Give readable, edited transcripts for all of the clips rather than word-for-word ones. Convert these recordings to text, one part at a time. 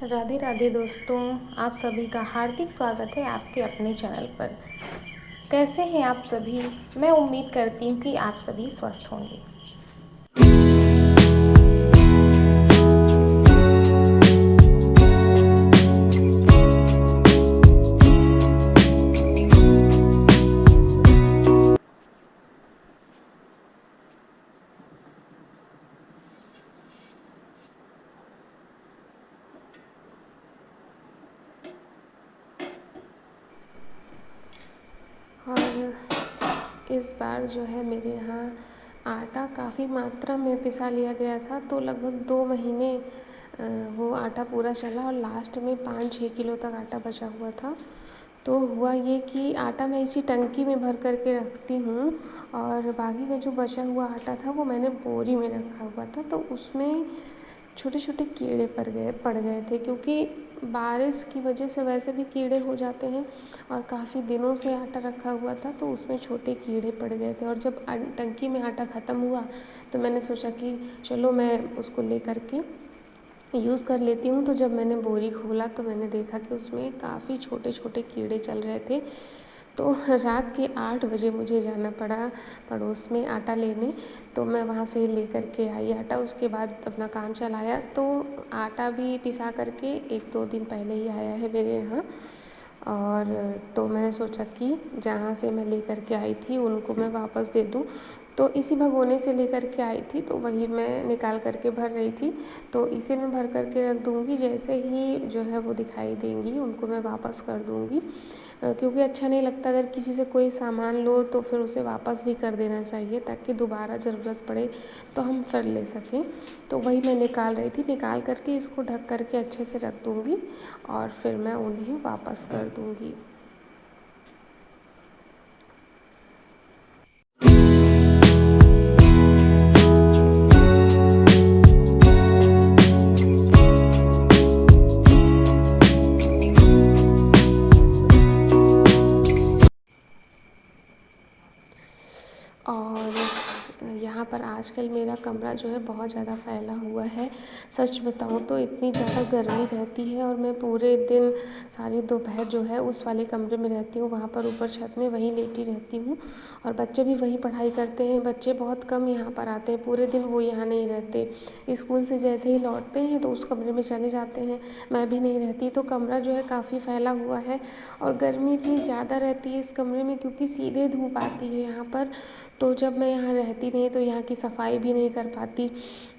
राधे राधे दोस्तों, आप सभी का हार्दिक स्वागत है आपके अपने चैनल पर। कैसे हैं आप सभी? मैं उम्मीद करती हूँ कि आप सभी स्वस्थ होंगे। और इस बार जो है मेरे यहाँ आटा काफ़ी मात्रा में पिसा लिया गया था, तो लगभग 2 महीने वो आटा पूरा चला और लास्ट में 5-6 किलो तक आटा बचा हुआ था। तो हुआ ये कि आटा मैं इसी टंकी में भर कर के रखती हूँ और बाकी का जो बचा हुआ आटा था वो मैंने बोरी में रखा हुआ था। तो उसमें छोटे छोटे कीड़े पड़ गए थे, क्योंकि बारिश की वजह से वैसे भी कीड़े हो जाते हैं और काफ़ी दिनों से आटा रखा हुआ था तो उसमें छोटे कीड़े पड़ गए थे। और जब टंकी में आटा ख़त्म हुआ तो मैंने सोचा कि चलो मैं उसको ले कर के यूज़ कर लेती हूँ। तो जब मैंने बोरी खोला तो मैंने देखा कि उसमें काफ़ी छोटे छोटे कीड़े चल रहे थे। तो रात के 8 बजे मुझे जाना पड़ा पड़ोस में आटा लेने। तो मैं वहाँ से ले कर के आई आटा, उसके बाद अपना काम चलाया। तो आटा भी पिसा करके 1-2 दिन पहले ही आया है मेरे यहाँ। और तो मैंने सोचा कि जहाँ से मैं लेकर के आई थी उनको मैं वापस दे दूँ। तो इसी भगोने से लेकर के आई थी तो वही मैं निकाल करके भर रही थी। तो इसे मैं भर करके रख दूँगी, जैसे ही जो है वो दिखाई देंगी उनको मैं वापस कर दूँगी। क्योंकि अच्छा नहीं लगता अगर किसी से कोई सामान लो तो फिर उसे वापस भी कर देना चाहिए, ताकि दोबारा ज़रूरत पड़े तो हम फिर ले सकें। तो वही मैं निकाल रही थी, निकाल करके इसको ढक करके अच्छे से रख दूँगी और फिर मैं उन्हें वापस कर दूँगी। और यहाँ पर आजकल मेरा कमरा जो है बहुत ज़्यादा फैला हुआ है। सच बताऊँ तो इतनी ज़्यादा गर्मी रहती है और मैं पूरे दिन सारी दोपहर जो है उस वाले कमरे में रहती हूँ, वहाँ पर ऊपर छत में वहीं लेटी रहती हूँ। और बच्चे भी वहीं पढ़ाई करते हैं। बच्चे बहुत कम यहाँ पर आते हैं, पूरे दिन वो यहाँ नहीं रहते। स्कूल से जैसे ही लौटते हैं तो उस कमरे में चले जाते हैं, मैं भी नहीं रहती। तो कमरा जो है काफ़ी फैला हुआ है और गर्मी इतनी ज़्यादा रहती है इस कमरे में, क्योंकि सीधे धूप आती है यहाँ पर। तो जब मैं यहाँ रहती नहीं तो यहाँ की सफाई भी नहीं कर पाती।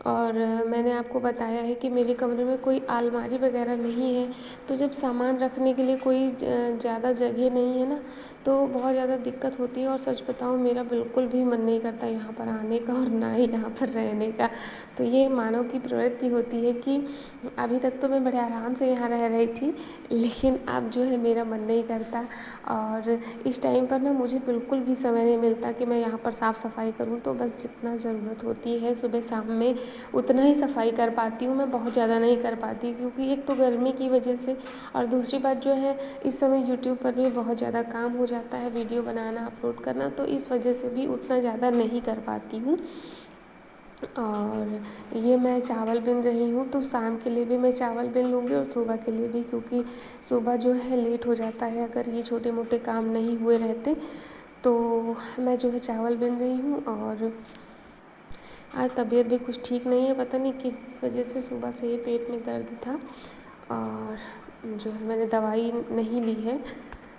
और मैंने आपको बताया है कि मेरे कमरे में कोई अलमारी वगैरह नहीं है। तो जब सामान रखने के लिए कोई ज़्यादा जगह नहीं है ना, तो बहुत ज़्यादा दिक्कत होती है। और सच बताऊँ मेरा बिल्कुल भी मन नहीं करता यहाँ पर आने का और ना ही यहाँ पर रहने का। तो ये मानव की प्रवृत्ति होती है कि अभी तक तो मैं बड़े आराम से यहाँ रह रही थी, लेकिन अब जो है मेरा मन नहीं करता। और इस टाइम पर ना मुझे बिल्कुल भी समय नहीं मिलता कि मैं यहाँ पर साफ़ सफाई करूँ। तो बस जितना ज़रूरत होती है सुबह शाम में उतना ही सफाई कर पाती हूँ मैं, बहुत ज़्यादा नहीं कर पाती, क्योंकि एक तो गर्मी की वजह से और दूसरी बात जो है इस समय यूट्यूब पर भी बहुत ज़्यादा काम हो जाता है, वीडियो बनाना अपलोड करना, तो इस वजह से भी उतना ज़्यादा नहीं कर पाती हूँ। और ये मैं चावल बिन रही हूँ, तो शाम के लिए भी मैं चावल बिन लूँगी और सुबह के लिए भी, क्योंकि सुबह जो है लेट हो जाता है अगर ये छोटे मोटे काम नहीं हुए रहते। तो मैं जो है चावल बिन रही हूँ। और आज तबीयत भी कुछ ठीक नहीं है, पता नहीं किस वजह से सुबह से ही पेट में दर्द था। और जो है मैंने दवाई नहीं ली है,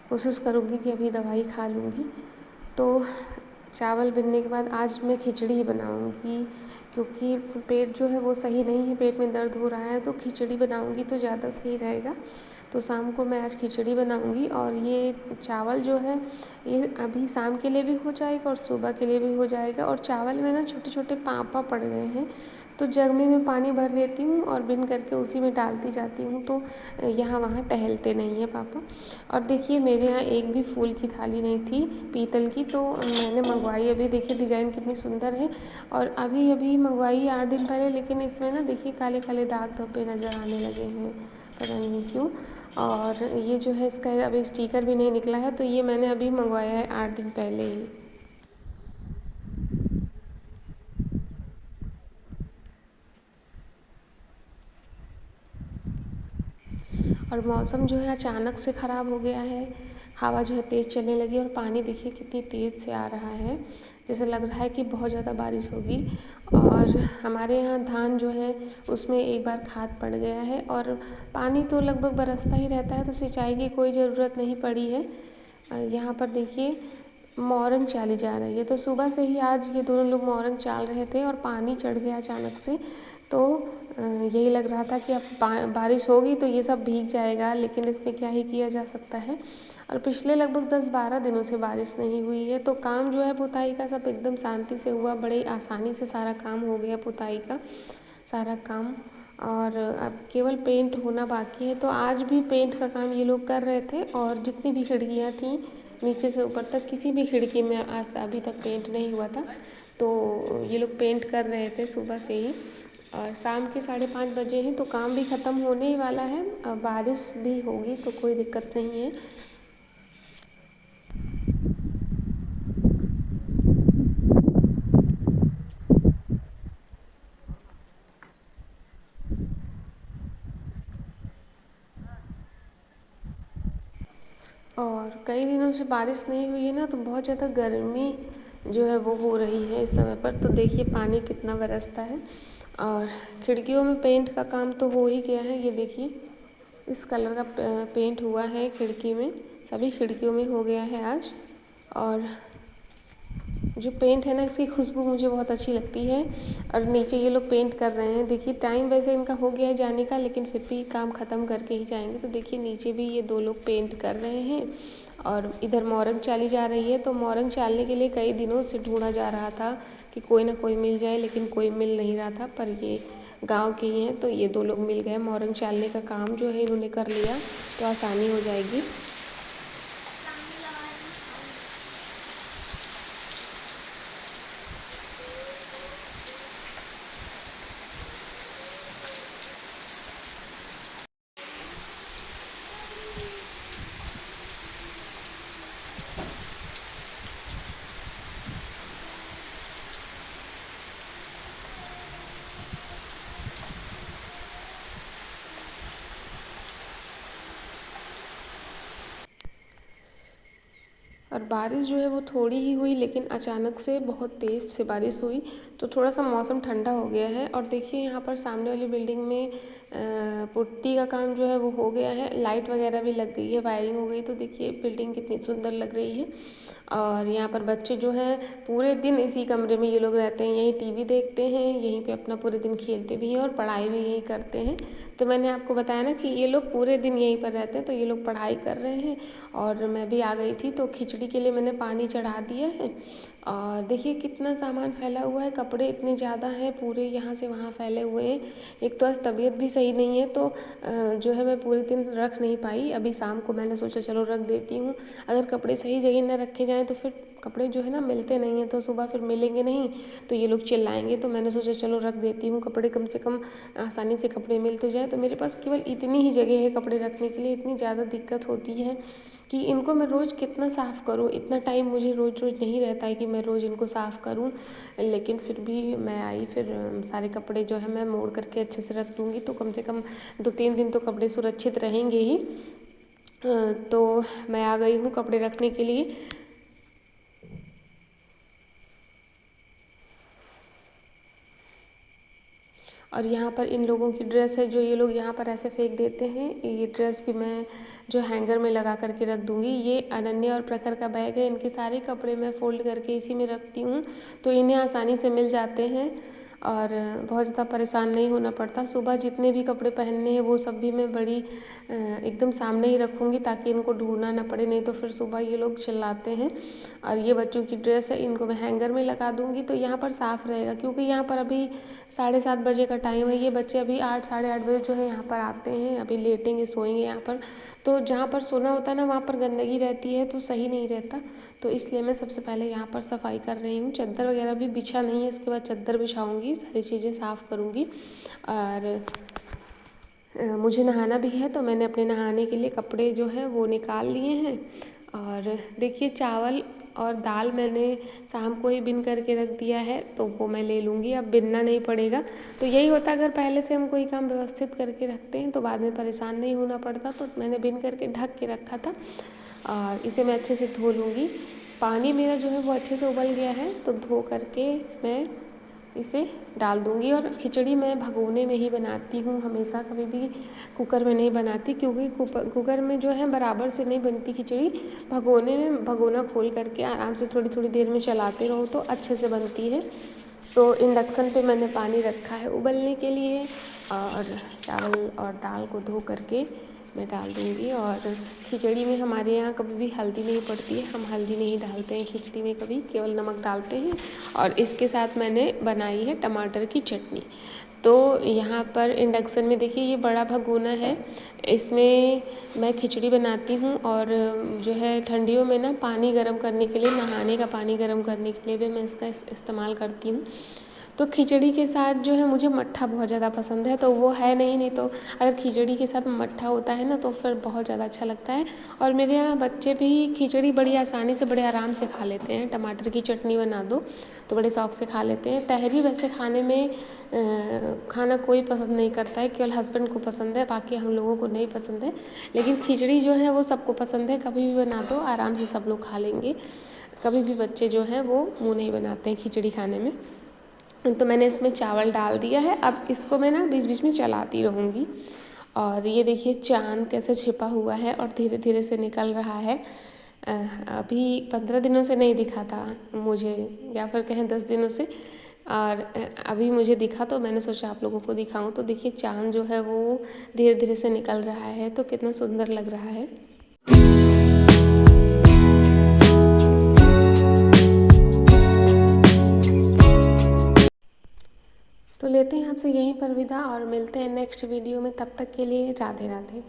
कोशिश करूँगी कि अभी दवाई खा लूँगी। तो चावल बिनने के बाद आज मैं खिचड़ी ही बनाऊँगी, क्योंकि पेट जो है वो सही नहीं है, पेट में दर्द हो रहा है, तो खिचड़ी बनाऊँगी तो ज़्यादा सही रहेगा। तो शाम को मैं आज खिचड़ी बनाऊँगी और ये चावल जो है ये अभी शाम के लिए भी हो जाएगा और सुबह के लिए भी हो जाएगा। और चावल में ना छोटे छोटे पाँपा पड़ गए हैं, तो जग में मैं पानी भर लेती हूँ और बिन करके उसी में डालती जाती हूँ, तो यहाँ वहाँ टहलते नहीं हैं पापा। और देखिए मेरे यहाँ एक भी फूल की थाली नहीं थी पीतल की, तो मैंने मंगवाई। अभी देखिए डिज़ाइन कितनी सुंदर है और अभी अभी मंगवाई है 8 दिन पहले, लेकिन इसमें ना देखिए काले काले दाग धब्बे नज़र आने लगे हैं, पता नहीं क्यों। और ये जो है इसका अभी स्टिकर भी नहीं निकला है, तो ये मैंने अभी मंगवाया है 8 दिन पहले ही। और मौसम जो है अचानक से ख़राब हो गया है। हवा जो है तेज़ चलने लगी और पानी देखिए कितनी तेज़ से आ रहा है, जैसे लग रहा है कि बहुत ज़्यादा बारिश होगी। और हमारे यहाँ धान जो है उसमें एक बार खाद पड़ गया है और पानी तो लगभग बरसता ही रहता है, तो सिंचाई की कोई ज़रूरत नहीं पड़ी है। यहाँ पर देखिए मोरंग चाली जा रही है, तो सुबह से ही आज ये दोनों लोग मोरंग चाल रहे थे और पानी चढ़ गया अचानक से। तो यही लग रहा था कि अब बारिश होगी तो ये सब भीग जाएगा, लेकिन इसमें क्या ही किया जा सकता है। और पिछले लगभग 10-12 दिनों से बारिश नहीं हुई है, तो काम जो है पुताई का सब एकदम शांति से हुआ, बड़े आसानी से सारा काम हो गया पुताई का सारा काम। और अब केवल पेंट होना बाकी है, तो आज भी पेंट का काम ये लोग कर रहे थे। और जितनी भी खिड़कियाँ थीं नीचे से ऊपर तक, किसी भी खिड़की में आज अभी तक पेंट नहीं हुआ था, तो ये लोग पेंट कर रहे थे सुबह से ही। और शाम के 5:30 बजे हैं, तो काम भी ख़त्म होने ही वाला है। अब बारिश भी होगी तो कोई दिक्कत नहीं है। और कई दिनों से बारिश नहीं हुई है ना, तो बहुत ज़्यादा गर्मी जो है वो हो रही है इस समय पर। तो देखिए पानी कितना बरसता है। और खिड़कियों में पेंट का काम तो हो ही गया है, ये देखिए इस कलर का पेंट हुआ है खिड़की में, सभी खिड़कियों में हो गया है आज। और जो पेंट है ना, इसकी खुशबू मुझे बहुत अच्छी लगती है। और नीचे ये लोग पेंट कर रहे हैं, देखिए टाइम वैसे इनका हो गया है जाने का, लेकिन फिर भी काम ख़त्म करके ही जाएंगे। तो देखिए नीचे भी ये दो लोग पेंट कर रहे हैं। और इधर मोरंग चाली जा रही है, तो मोरंग चालने के लिए कई दिनों से ढूंढा जा रहा था कि कोई ना कोई मिल जाए, लेकिन कोई मिल नहीं रहा था। पर ये गांव के ही हैं, तो ये दो लोग मिल गए। मोरंग चालने का काम जो है इन्होंने कर लिया, तो आसानी हो जाएगी। और बारिश जो है वो थोड़ी ही हुई, लेकिन अचानक से बहुत तेज़ से बारिश हुई, तो थोड़ा सा मौसम ठंडा हो गया है। और देखिए यहाँ पर सामने वाली बिल्डिंग में पुट्टी का काम जो है वो हो गया है, लाइट वगैरह भी लग गई है, वायरिंग हो गई। तो देखिए बिल्डिंग कितनी सुंदर लग रही है। और यहाँ पर बच्चे जो हैं पूरे दिन इसी कमरे में ये लोग रहते हैं, यहीं टीवी देखते हैं, यहीं पे अपना पूरे दिन खेलते भी हैं और पढ़ाई भी यहीं करते हैं। तो मैंने आपको बताया ना कि ये लोग पूरे दिन यहीं पर रहते हैं, तो ये लोग पढ़ाई कर रहे हैं। और मैं भी आ गई थी, तो खिचड़ी के लिए मैंने पानी चढ़ा दिया है। और देखिए कितना सामान फैला हुआ है, कपड़े इतने ज़्यादा हैं, पूरे यहाँ से वहाँ फैले हुए हैं। एक तो आज तबीयत भी सही नहीं है, तो जो है मैं पूरे दिन रख नहीं पाई। अभी शाम को मैंने सोचा चलो रख देती हूँ। अगर कपड़े सही जगह न रखे जाएँ तो फिर कपड़े जो है ना मिलते नहीं हैं, तो सुबह फिर मिलेंगे नहीं, तो ये लोग चिल्लाएंगे। तो मैंने सोचा चलो रख देती हूँ कपड़े, कम से कम आसानी से कपड़े मिल तो जाए। तो मेरे पास केवल इतनी ही जगह है कपड़े रखने के लिए, इतनी ज़्यादा दिक्कत होती है कि इनको मैं रोज़ कितना साफ़ करूँ। इतना टाइम मुझे रोज़ रोज़ नहीं रहता है कि मैं रोज़ इनको साफ़ करूँ। लेकिन फिर भी मैं आई, फिर सारे कपड़े जो है मैं मोड़ करके अच्छे से रख दूँगी, तो कम से कम 2-3 दिन तो कपड़े सुरक्षित रहेंगे ही। तो मैं आ गई हूँ कपड़े रखने के लिए। और यहाँ पर इन लोगों की ड्रेस है जो ये लोग यहाँ पर ऐसे फेंक देते हैं, ये ड्रेस भी मैं जो हैंगर में लगा करके रख दूँगी। ये अनन्या और प्रखर का बैग है, इनके सारे कपड़े मैं फ़ोल्ड करके इसी में रखती हूँ, तो इन्हें आसानी से मिल जाते हैं और बहुत ज़्यादा परेशान नहीं होना पड़ता। सुबह जितने भी कपड़े पहनने हैं वो सब भी मैं बड़ी एकदम सामने ही रखूँगी, ताकि इनको ढूंढना ना पड़े, नहीं तो फिर सुबह ये लोग चिल्लाते हैं। और ये बच्चों की ड्रेस है, इनको मैं हैंगर में लगा दूँगी, तो यहाँ पर साफ़ रहेगा, क्योंकि यहाँ पर अभी 7:30 बजे का टाइम है। ये बच्चे अभी 8 साढ़े 8 बजे जो है यहाँ पर आते हैं, अभी लेटेंगे सोएंगे यहाँ पर। तो जहाँ पर सोना होता है ना, वहाँ पर गंदगी रहती है, तो सही नहीं रहता। तो इसलिए मैं सबसे पहले यहाँ पर सफाई कर रही हूँ। चादर वगैरह भी बिछा नहीं है, इसके बाद चादर बिछाऊँगी, सारी चीज़ें साफ़ करूँगी। और मुझे नहाना भी है, तो मैंने अपने नहाने के लिए कपड़े जो हैं वो निकाल लिए हैं। और देखिए चावल और दाल मैंने शाम को ही बिन करके रख दिया है, तो वो मैं ले लूँगी, अब बिनना नहीं पड़ेगा। तो यही होता अगर पहले से हम कोई काम व्यवस्थित करके रखते हैं तो बाद में परेशान नहीं होना पड़ता। तो मैंने बिन करके ढक के रखा था और इसे मैं अच्छे से धो लूँगी। पानी मेरा जो है वो अच्छे से उबल गया है, तो धो करके मैं इसे डाल दूँगी। और खिचड़ी मैं भगोने में ही बनाती हूँ हमेशा, कभी भी कुकर में नहीं बनाती, क्योंकि कुकर में जो है बराबर से नहीं बनती खिचड़ी। भगोने में भगोना खोल करके आराम से थोड़ी थोड़ी देर में चलाते रहो तो अच्छे से बनती है। तो इंडक्शन पे मैंने पानी रखा है उबलने के लिए, और चावल और दाल को धो करके मैं डाल दूँगी। और खिचड़ी में हमारे यहाँ कभी भी हल्दी नहीं पड़ती है, हम हल्दी नहीं डालते हैं खिचड़ी में कभी, केवल नमक डालते हैं। और इसके साथ मैंने बनाई है टमाटर की चटनी। तो यहाँ पर इंडक्शन में देखिए ये बड़ा भगोना है, इसमें मैं खिचड़ी बनाती हूँ। और जो है ठंडियों में ना पानी गर्म करने के लिए, नहाने का पानी गर्म करने के लिए भी मैं इसका इस्तेमाल करती हूँ। तो खिचड़ी के साथ जो है मुझे मट्ठा बहुत ज़्यादा पसंद है, तो वो है नहीं तो अगर खिचड़ी के साथ मट्ठा होता है ना तो फिर बहुत ज़्यादा अच्छा लगता है। और मेरे यहाँ बच्चे भी खिचड़ी बड़ी आसानी से बड़े आराम से खा लेते हैं, टमाटर की चटनी बना दो तो बड़े शौक से खा लेते हैं। तहरी वैसे खाने में खाना कोई पसंद नहीं करता है, केवल हस्बैंड को पसंद है, बाकी हम लोगों को नहीं पसंद है। लेकिन खिचड़ी जो है वो सबको पसंद है, कभी भी बना दो आराम से सब लोग खा लेंगे। कभी भी बच्चे जो हैं वो मुँह नहीं बनाते हैं खिचड़ी खाने में। तो मैंने इसमें चावल डाल दिया है, अब इसको मैं ना बीच बीच में चलाती रहूँगी। और ये देखिए चाँद कैसे छिपा हुआ है और धीरे धीरे से निकल रहा है। अभी 15 दिनों से नहीं दिखा था मुझे, या फिर कहें 10 दिनों से, और अभी मुझे दिखा तो मैंने सोचा आप लोगों को दिखाऊं। तो देखिए चाँद जो है वो धीरे धीरे से निकल रहा है, तो कितना सुंदर लग रहा है। तो लेते हैं आपसे यहीं पर विदा और मिलते हैं नेक्स्ट वीडियो में, तब तक के लिए राधे राधे।